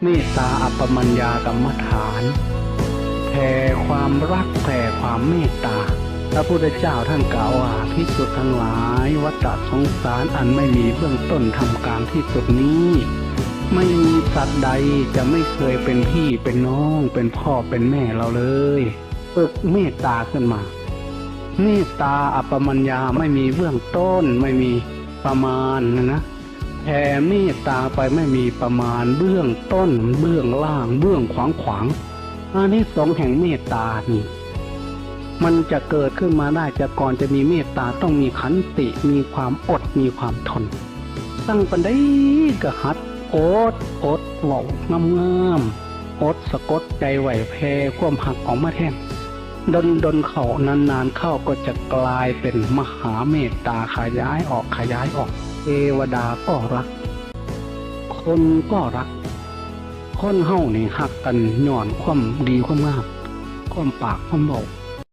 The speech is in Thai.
เมตตาอัปปมัญญากรรมฐานแผ่ความรักแผ่ความเมตตาพระพุทธเจ้าท่านกล่าวว่าภิกษุทั้งหลายวัฏสงสารอันไม่มีเบื้องต้นทำการที่สุดนี้ไม่มีสัตว์ใดจะไม่เคยเป็นพี่เป็นน้องเป็นพ่อเป็นแม่เราเลยฝึกเมตตาขึ้นมาเมตตาอัปปมัญญาไม่มีเบื้องต้นไม่มีประมาณนะแผ่เมตตาไปไม่มีประมาณเบื้องต้นเบื้องล่างเบื้องขวางอานิสงส์แห่งเมตตานี่มันจะเกิดขึ้นมาได้จะก่อนจะมีเมตตาต้องมีขันติมีความอดมีความทนตั้งปันได้ก็หัดอดเว้างามอดสะกดใจไหวแพ้ความหักออกมาแท่งดนเข้านานเข้าก็จะกลายเป็นมหาเมตตาขยายออกเทวดาก็รักคนก็รักคนเฮานี่หักกันย้อนความดีความงามความปากความเบา